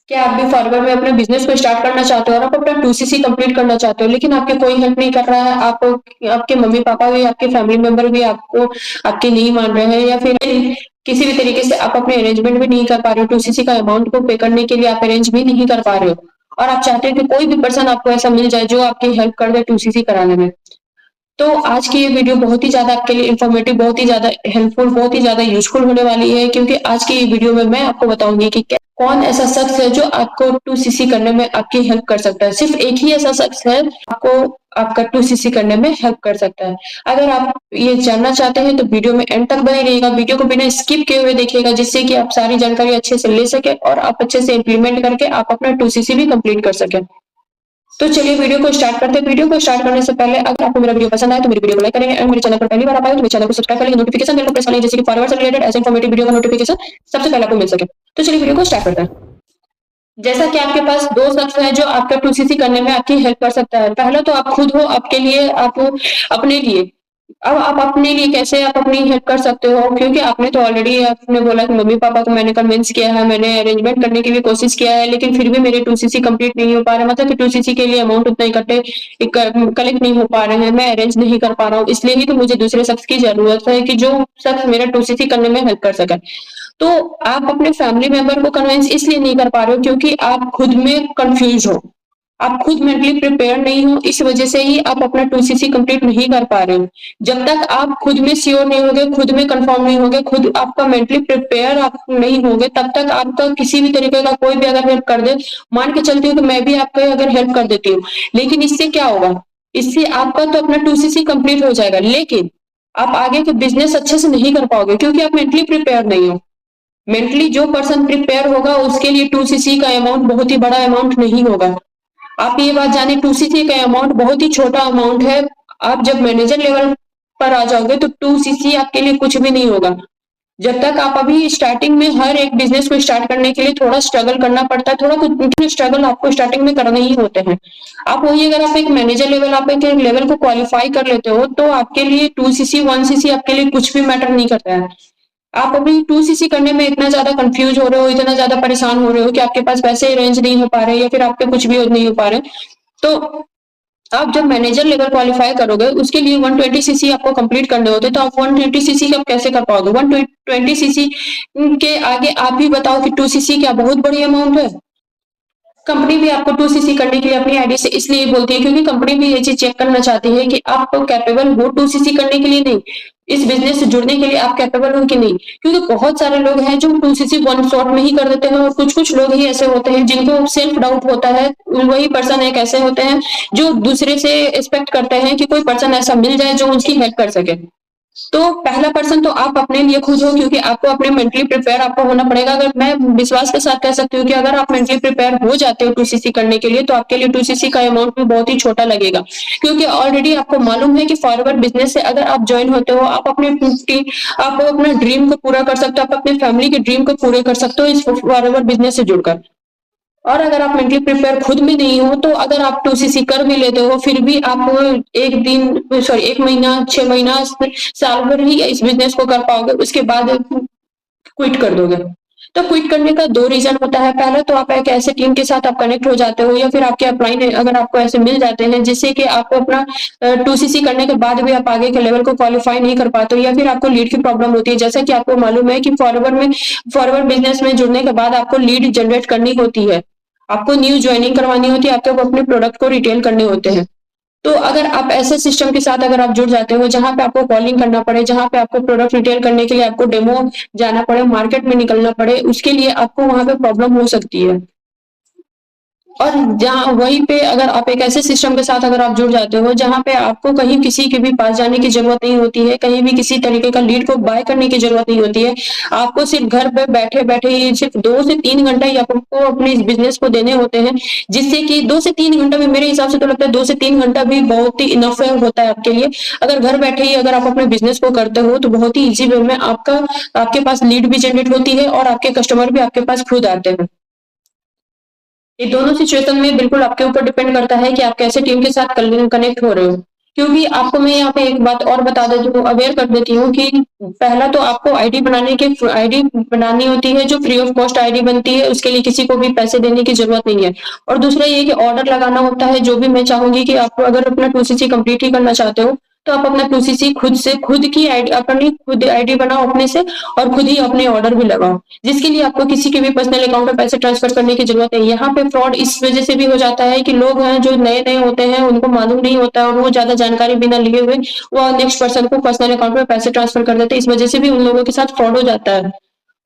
क्या आप भी फॉरवर्ड में अपने बिजनेस को स्टार्ट करना चाहते हो और आप अपना 2सीसी कंप्लीट करना चाहते हो, लेकिन आपके कोई हेल्प नहीं कर रहा है, आप आपके मम्मी पापा भी, आपके फैमिली मेंबर भी आपको आपकी नहीं मान रहे हैं, या फिर किसी भी तरीके से आप अपने अरेंजमेंट भी नहीं कर पा रहे हो, 2सीसी का अमाउंट को पे करने के लिए आप अरेंज भी नहीं कर पा रहे हो, और आप चाहते हो कि कोई भी पर्सन आपको ऐसा मिल जाए जो आपकी हेल्प कर दे 2सीसी कराने में। तो आज की ये वीडियो बहुत ही ज़्यादा आपके लिए इन्फॉर्मेटिव, बहुत ही ज़्यादा हेल्पफुल, बहुत ही ज़्यादा यूज़फुल होने वाली है, क्योंकि आज की ये वीडियो में मैं आपको बताऊँगी कि कौन ऐसा शख्स है जो आपको 2सीसी करने में आपकी हेल्प कर सकता है। सिर्फ एक ही ऐसा शख्स है आपको आपका 2सीसी करने में हेल्प कर सकता है। अगर आप ये जानना चाहते हैं तो वीडियो में एंड तक बने रहिएगा, वीडियो को बिना स्किप किए हुए देखिएगा, जिससे कि आप सारी जानकारी अच्छे से ले सकें और आप अच्छे से इम्प्लीमेंट करके आप अपना 2सीसी भी कंप्लीट कर सकें। तो चलिए वीडियो को स्टार्ट करते हैं। वीडियो को स्टार्ट करने से पहले अगर आपको मेरा वीडियो पसंद आए तो मेरी वीडियो को लाइक करेंगे, और मेरे चैनल पर पहली बार आप आए तो मेरे चैनल को सब्सक्राइब करेंगे, नोटिफिकेशन बेल को प्रेस करेंगे, जैसे कि फॉरवर्ड से रिलेटेड ऐसे इन्फॉर्मेटिव वीडियो का नोटिफिकेशन सबसे पहले आपको मिल सके। तो चलिए वीडियो को स्टार्ट करते हैं। जैसा कि आपके पास दो शख्स हैं जो आपका 2सीसी करने में आपकी हेल्प कर सकता है। पहला तो आप खुद हो, आपके लिए, आप अपने लिए। अब आप अपने लिए कैसे आप अपनी हेल्प कर सकते हो, क्योंकि आपने तो ऑलरेडी आपने बोला कि मम्मी पापा को मैंने कन्विंस किया है, मैंने अरेंजमेंट करने की भी कोशिश किया है, लेकिन फिर भी मेरे 2सीसी कंप्लीट नहीं हो पा रहे, मतलब कि 2सीसी के लिए अमाउंट उतना इकट्ठे कलेक्ट नहीं हो पा रहे हैं, मैं अरेंज नहीं कर पा रहा हूँ, इसलिए ही तो मुझे दूसरे शख्स की जरूरत है कि जो शख्स मेरा 2सीसी करने में हेल्प कर सके। तो आप अपने फैमिली मेंबर को कन्विंस इसलिए नहीं कर पा रहे हो क्योंकि आप खुद में कंफ्यूज हो, आप खुद मेंटली प्रिपेयर नहीं हो, इस वजह से ही आप अपना 2सीसी कंप्लीट नहीं कर पा रहे हो। जब तक आप खुद में श्योर नहीं होगे, खुद में कंफर्म नहीं होगे, खुद आपका मेंटली प्रिपेयर आप नहीं होगे, तब तक आपका किसी भी तरीके का कोई भी अगर हेल्प कर दे, मान के चलती हूँ कि मैं भी आपको अगर हेल्प कर देती हूँ, लेकिन इससे क्या होगा, इससे आपका तो अपना 2सीसी कंप्लीट हो जाएगा, लेकिन आप आगे के बिजनेस अच्छे से नहीं कर पाओगे क्योंकि आप मेंटली प्रिपेयर नहीं हो। मेंटली जो पर्सन प्रिपेयर होगा उसके लिए 2सीसी का अमाउंट बहुत ही बड़ा अमाउंट नहीं होगा। आप ये बात जाने, 2सीसी का अमाउंट बहुत ही छोटा अमाउंट है। आप जब मैनेजर लेवल पर आ जाओगे तो 2सीसी आपके लिए कुछ भी नहीं होगा। जब तक आप अभी स्टार्टिंग में, हर एक बिजनेस को स्टार्ट करने के लिए थोड़ा स्ट्रगल करना पड़ता है, थोड़ा कुछ स्ट्रगल आपको स्टार्टिंग में करने ही होते हैं। आप वही अगर आप एक मैनेजर लेवल, आप एक लेवल को क्वालिफाई कर लेते हो तो आपके लिए 2सीसी 1सीसी आपके लिए कुछ भी मैटर नहीं करता है। आप अभी 2सीसी करने में इतना ज्यादा कंफ्यूज हो रहे हो, इतना ज्यादा परेशान हो रहे हो कि आपके पास पैसे अरेंज नहीं हो पा रहे, या फिर आपके कुछ भी नहीं हो पा रहे, तो आप जब मैनेजर लेवल क्वालिफाई करोगे उसके लिए 120सीसी आपको कंप्लीट करने होते, तो आप 120सीसी का कैसे कर पाओगे? 120सीसी के आगे आप भी बताओ कि 2सीसी क्या बहुत बड़ी अमाउंट है? कंपनी भी आपको 2सीसी करने के लिए अपनी आईडी से इसलिए बोलती है क्योंकि कंपनी भी ये चीज चेक करना चाहती है कि आप कैपेबल हो 2सीसी करने के लिए, नहीं इस बिजनेस से जुड़ने के लिए आप कैपेबल हो कि नहीं। क्योंकि बहुत सारे लोग हैं जो 2सीसी वन शॉट में ही कर देते हैं, और कुछ कुछ लोग ही ऐसे होते हैं जिनको सेल्फ डाउट होता है। वही पर्सन एक ऐसे होते हैं जो दूसरे से एक्सपेक्ट करते हैं कि कोई पर्सन ऐसा मिल जाए जो उनकी हेल्प कर सके। तो पहला पर्सन तो आप अपने लिए खुद हो, क्योंकि आपको अपने मेंटली प्रिपेयर आपको होना पड़ेगा। अगर मैं विश्वास के साथ कह सकती हूँ कि अगर आप मेंटली प्रिपेयर हो जाते हो 2सीसी करने के लिए, तो आपके लिए 2सीसी का अमाउंट भी बहुत ही छोटा लगेगा, क्योंकि ऑलरेडी आपको मालूम है कि फॉरवर्ड बिजनेस से अगर आप ज्वाइन होते हो, आप आप अपने ड्रीम को पूरा कर सकते हो, आप अपने फैमिली के ड्रीम को पूरे कर सकते हो इस फॉरवर्ड बिजनेस से जुड़कर। और अगर आप मेंटली प्रिपेयर खुद में नहीं हो, तो अगर आप 2सीसी कर भी लेते हो, फिर भी आप एक महीना, 6 महीना, साल भर ही इस बिजनेस को कर पाओगे, उसके बाद क्विट कर दोगे। तो क्विट करने का दो रीजन होता है। पहला तो आप एक ऐसे टीम के साथ आप कनेक्ट हो जाते हो, या फिर आपके अपलाइन अगर आपको ऐसे मिल जाते हैं जिससे कि आपको अपना 2सीसी करने के बाद भी आप आगे के लेवल को क्वालिफाई नहीं कर पाते हो, या फिर आपको लीड की प्रॉब्लम होती है। जैसा कि आपको मालूम है कि फॉरवर्ड बिजनेस में जुड़ने के बाद आपको लीड जनरेट करनी होती है, आपको न्यू ज्वाइनिंग करवानी होती है, आपको अपने प्रोडक्ट को रिटेल करने होते हैं। तो अगर आप ऐसे सिस्टम के साथ अगर आप जुड़ जाते हो जहां पे आपको कॉलिंग करना पड़े, जहां पे आपको प्रोडक्ट रिटेल करने के लिए आपको डेमो जाना पड़े, मार्केट में निकलना पड़े, उसके लिए आपको वहां पे प्रॉब्लम हो सकती है। और जहाँ वहीं पे अगर आप एक ऐसे सिस्टम के साथ अगर आप जुड़ जाते हो जहां पे आपको कहीं किसी के भी पास जाने की जरूरत नहीं होती है, कहीं भी किसी तरीके का लीड को बाय करने की जरूरत नहीं होती है, आपको सिर्फ घर पे बैठे बैठे ही सिर्फ 2 से 3 घंटा ही आपको अपने इस बिजनेस को देने होते हैं, जिससे कि 2 से 3 घंटा में मेरे हिसाब से तो लगता है 2 से 3 घंटा भी बहुत ही इनफ होता है आपके लिए। अगर घर बैठे ही अगर आप अपने बिजनेस को करते हो तो बहुत ही इजी वे में आपके पास लीड भी जनरेट होती है और आपके कस्टमर भी आपके पास खुद आते हैं। ये दोनों सिचुएशन में बिल्कुल आपके ऊपर डिपेंड करता है कि आप कैसे टीम के साथ कनेक्ट हो रहे हो। क्योंकि आपको मैं यहाँ पे एक बात और बता देती हूँ, अवेयर कर देती हूँ कि पहला तो आपको आईडी बनानी होती है जो फ्री ऑफ कॉस्ट आईडी बनती है, उसके लिए किसी को भी पैसे देने की ज़रूरत नहीं है। और दूसरा ये कि ऑर्डर लगाना होता है, जो भी मैं चाहूँगी कि आप अगर अपना 2सीसी कंप्लीट ही करना चाहते हो, तो आप अपना 2सीसी खुद की आईडी अपनी खुद आईडी बनाओ अपने से और खुद ही अपने ऑर्डर भी लगाओ, जिसके लिए आपको किसी के भी पर्सनल अकाउंट में पैसे ट्रांसफर करने की ज़रूरत नहीं है। यहाँ पे फ्रॉड इस वजह से भी हो जाता है कि लोग हैं जो नए-नए होते हैं, उनको मालूम नहीं होता है और वो ज़्यादा जानकारी बिना लिए हुए वो नेक्स्ट पर्सन को पर्सनल अकाउंट में पैसे ट्रांसफर कर देते हैं। इस वजह से भी उन लोगों के साथ फ्रॉड हो जाता है।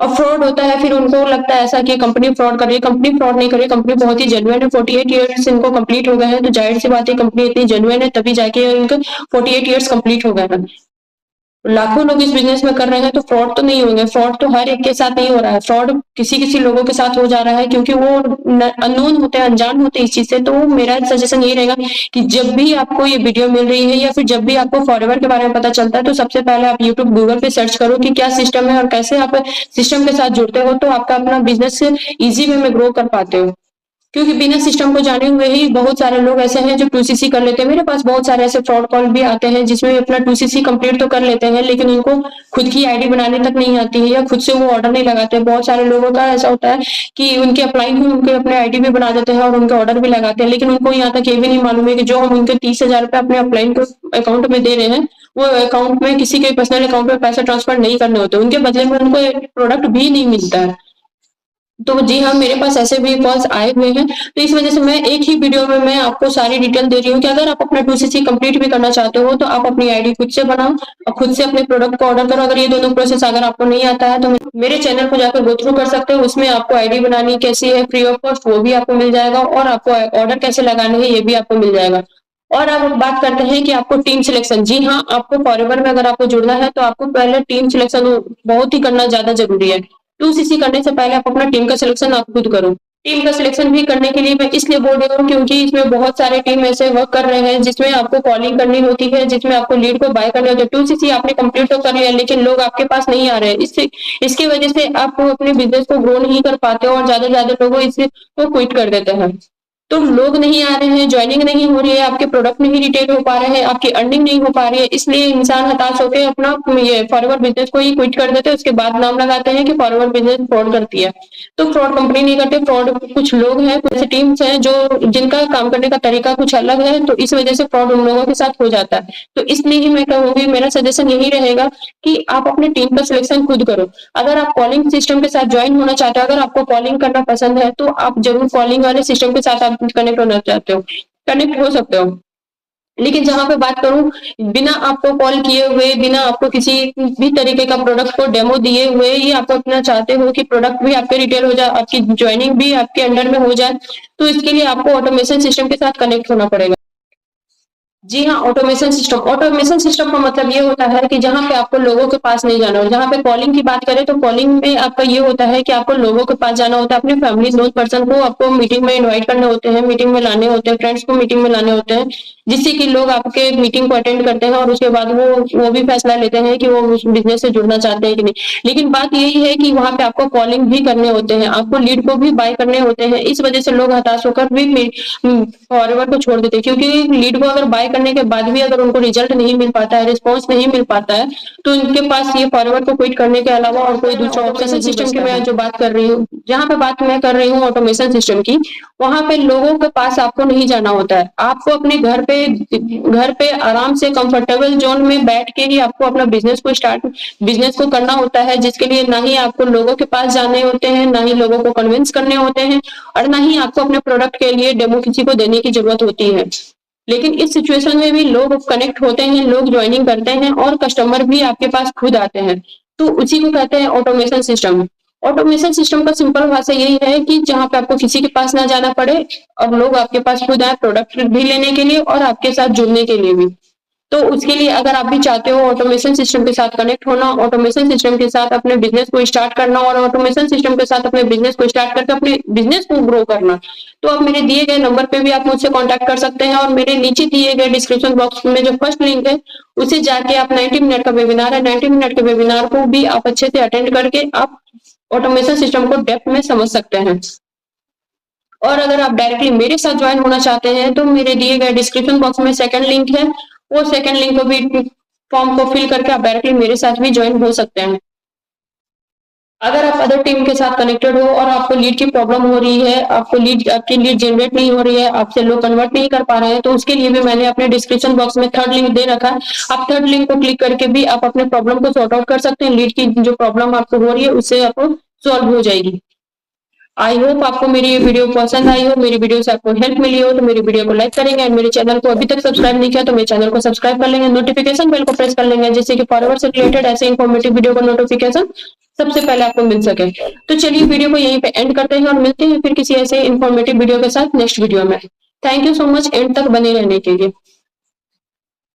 और फ्रॉड होता है फिर उनको लगता है ऐसा कि कंपनी फ्रॉड कर रही है, कंपनी फ्रॉड नहीं कर रही है, कंपनी बहुत ही जेन्युइन है। 48 ईयर्स इनको कंप्लीट हो गए हैं, तो जाहिर सी बात है कंपनी इतनी जेन्युइन है तभी जाके इनके 48 ईयर्स कंप्लीट हो गए हैं। लाखों लोग इस बिजनेस में कर रहे हैं तो फ्रॉड तो नहीं होंगे। फ्रॉड तो हर एक के साथ नहीं हो रहा है, फ्रॉड किसी किसी लोगों के साथ हो जा रहा है क्योंकि वो अननोन होते हैं, अनजान होते हैं इस चीज से। तो मेरा सजेशन यही रहेगा कि जब भी आपको ये वीडियो मिल रही है या फिर जब भी आपको फॉरएवर के बारे में पता चलता है, तो सबसे पहले आप यूट्यूब गूगल पे सर्च करो कि क्या सिस्टम है और कैसे आप सिस्टम के साथ जुड़ते हो, तो आपका अपना बिजनेस ईजी वे में ग्रो कर पाते हो। क्योंकि बिना सिस्टम को जाने हुए ही बहुत सारे लोग ऐसे हैं जो 2सीसी कर लेते हैं। मेरे पास बहुत सारे ऐसे फ्रॉड कॉल भी आते हैं जिसमें अपना 2सीसी कंप्लीट तो कर लेते हैं, लेकिन उनको खुद की आईडी बनाने तक नहीं आती है या खुद से वो ऑर्डर नहीं लगाते। बहुत सारे लोगों का ऐसा होता है कि उनके अपलाइन में उनके अपने आईडी भी बना देते हैं और उनके ऑर्डर भी लगाते हैं, लेकिन उनको यहाँ तक ये भी नहीं मालूम है कि जो हम उनके 30,000 रुपए अपने अपलाइन को अकाउंट में दे रहे हैं, वो अकाउंट में किसी के पर्सनल अकाउंट में पैसा ट्रांसफर नहीं करने होते, उनके बदले में उनको एक प्रोडक्ट भी नहीं मिलता है। तो जी हाँ, मेरे पास ऐसे भी कॉल्स आए हुए हैं। तो इस वजह से मैं एक ही वीडियो में मैं आपको सारी डिटेल दे रही हूँ कि अगर आप अपना 2सीसी कंप्लीट भी करना चाहते हो, तो आप अपनी आईडी खुद से बनाओ और खुद से अपने प्रोडक्ट को ऑर्डर करो। अगर ये दोनों प्रोसेस अगर आपको नहीं आता है, तो मेरे चैनल को जाकर गो थ्रू कर सकते हो। उसमें आपको आईडी बनानी कैसी है फ्री ऑफ कॉस्ट वो भी आपको मिल जाएगा और आपको ऑर्डर कैसे लगाने हैं ये भी आपको मिल जाएगा। और अब हम बात करते हैं कि आपको टीम सिलेक्शन। जी हाँ, आपको फॉरएवर में अगर आपको जुड़ना है, तो आपको पहले टीम सिलेक्शन बहुत ही करना ज़्यादा ज़रूरी है। 2सीसी करने से पहले आप अपना टीम का सिलेक्शन आप खुद करो। टीम का सिलेक्शन भी करने के लिए मैं इसलिए बोल रही हूँ क्योंकि इसमें बहुत सारे टीम ऐसे वर्क कर रहे हैं जिसमें आपको कॉलिंग करनी होती है, जिसमें आपको लीड को बाय करना होता है। 2सीसी आपने कंप्लीट तो कर लिया, लेकिन लोग आपके पास नहीं आ रहे हैं। इसकी वजह से आप अपने बिज़नेस को ग्रो नहीं कर पाते हो और ज़्यादा लोग इसको क्विट कर देते हैं। तो लोग नहीं आ रहे हैं, जॉइनिंग नहीं हो रही है, आपके प्रोडक्ट नहीं रिटेल हो पा रहे हैं, आपकी अर्निंग नहीं हो पा रही है, इसलिए इंसान हताश होकर अपना ये फॉरवर्ड बिजनेस को ही क्विट कर देते हैं। उसके बाद नाम लगाते हैं कि फॉरवर्ड बिजनेस फ्रॉड करती है। तो फ्रॉड कंपनी नहीं करते, फ्रॉड कुछ लोग हैं, कुछ ऐसी टीम्स हैं जो जिनका काम करने का तरीका कुछ अलग है, तो इस वजह से फ्रॉड उन लोगों के साथ हो जाता है। तो इसलिए ही मैं कहूंगी, मेरा सजेशन यही रहेगा कि आप अपने टीम का सिलेक्शन खुद करो। अगर आप कॉलिंग सिस्टम के साथ ज्वाइन होना चाहते हो, अगर आपको कॉलिंग करना पसंद है, तो आप जरूर कॉलिंग वाले सिस्टम के साथ आप कनेक्ट होना चाहते हो, कनेक्ट हो सकते हो। लेकिन जहां पे बात करूं, बिना आपको कॉल किए हुए, बिना आपको किसी भी तरीके का प्रोडक्ट को डेमो दिए हुए ही आप अपना चाहते हो कि प्रोडक्ट भी आपके रिटेल हो जाए, आपकी ज्वाइनिंग भी आपके अंडर में हो जाए, तो इसके लिए आपको ऑटोमेशन सिस्टम के साथ कनेक्ट होना पड़ेगा। जी हाँ, ऑटोमेशन सिस्टम का मतलब ये होता है कि जहाँ पे आपको लोगों के पास नहीं जाना हो। जहाँ पे कॉलिंग की बात करें, तो कॉलिंग में आपका ये होता है कि आपको लोगों के पास जाना होता है, अपने फैमिली नोन पर्सन को आपको मीटिंग में इनवाइट करने होते हैं, मीटिंग में लाने होते हैं, फ्रेंड्स को मीटिंग में लाने होते हैं, जिससे कि लोग आपके मीटिंग को अटेंड करते हैं और उसके बाद वो भी फैसला लेते हैं कि वो उस बिजनेस से जुड़ना चाहते हैं कि नहीं। लेकिन बात यही है कि वहां पे आपको कॉलिंग भी करने होते हैं, आपको लीड को भी बाय करने होते हैं। इस वजह से लोग हताश होकर भी फॉरवर्ड को छोड़ देते हैं, क्योंकि लीड को अगर बाय करने के बाद भी अगर उनको रिजल्ट नहीं मिल पाता है, रिस्पॉन्स नहीं मिल पाता है, तो उनके पास ये फॉरवर्ड को क्विट करने के अलावा और कोई दूसरा ऑप्शन सिस्टम की मैं जो बात कर रही हूँ, जहां पे बात मैं कर रही हूँ ऑटोमेशन सिस्टम की, वहां पे लोगों के पास आपको नहीं जाना होता है। आपको अपने घर पे आराम से कंफर्टेबल जोन में बैठ के ही आपको अपना बिजनेस को करना होता है, जिसके लिए ना ही आपको लोगों के पास जाने होते हैं, ना ही लोगों को कन्विंस करने होते हैं, और ना ही आपको अपने प्रोडक्ट के लिए डेमो किसी को देने की जरूरत होती है। लेकिन इस सिचुएशन में भी लोग कनेक्ट होते हैं, लोग ज्वाइनिंग करते हैं और कस्टमर भी आपके पास खुद आते हैं। तो उसी को कहते हैं ऑटोमेशन सिस्टम। ऑटोमेशन सिस्टम का सिंपल भाषा यही है कि जहां पे आपको किसी के पास ना जाना पड़े और लोग आपके पास खुद आए प्रोडक्ट भी लेने के लिए और आपके साथ जुड़ने के लिए भी। तो उसके लिए अगर आप भी चाहते हो ऑटोमेशन सिस्टम के साथ कनेक्ट होना, ऑटोमेशन सिस्टम के साथ अपने बिजनेस को स्टार्ट करना और ऑटोमेशन सिस्टम के साथ अपने बिजनेस को स्टार्ट करके अपने बिजनेस को ग्रो करना, तो आप मेरे दिए गए नंबर पे भी आप मुझसे कांटेक्ट कर सकते हैं। और मेरे नीचे दिए गए डिस्क्रिप्शन बॉक्स में जो फर्स्ट लिंक है, उसे जाके आप 90 मिनट का वेबिनार है, 90 मिनट के वेबिनार को भी आप अच्छे से अटेंड करके आप ऑटोमेशन सिस्टम को डेप्थ में समझ सकते हैं। और अगर आप डायरेक्टली मेरे साथ ज्वाइन होना चाहते हैं, तो मेरे दिए गए डिस्क्रिप्शन बॉक्स में सेकंड लिंक है, वो सेकंड लिंक को भी फॉर्म को फिल करके आप डायरेक्टली मेरे साथ भी ज्वाइन हो सकते हैं। अगर आप अदर टीम के साथ कनेक्टेड हो और आपको लीड की प्रॉब्लम हो रही है, आपकी लीड जनरेट नहीं हो रही है, आपसे लोग कन्वर्ट नहीं कर पा रहे हैं, तो उसके लिए भी मैंने अपने डिस्क्रिप्शन बॉक्स में थर्ड लिंक दे रखा है। आप थर्ड लिंक को क्लिक करके भी आप अपने प्रॉब्लम को सॉर्ट आउट कर सकते हैं। लीड की जो प्रॉब्लम आपको हो रही है उससे आपको सॉल्व हो जाएगी। आई होप आपको मेरी ये वीडियो पसंद आई हो, मेरी वीडियो से आपको हेल्प मिली हो, तो मेरी वीडियो को लाइक करेंगे और मेरे चैनल को अभी तक सब्सक्राइब नहीं किया तो मेरे चैनल को सब्सक्राइब कर लेंगे, नोटिफिकेशन बेल को प्रेस कर लेंगे, जिससे कि फॉरवर्ड से रिलेटेड ऐसे इन्फॉर्मेटिव वीडियो का नोटिफिकेशन सबसे पहले आपको मिल सके। तो चलिए वीडियो को यहीं पे एंड करते हैं और मिलते हैं फिर किसी ऐसे इन्फॉर्मेटिव वीडियो के साथ नेक्स्ट वीडियो में। Thank you so much and तक बने रहने के लिए।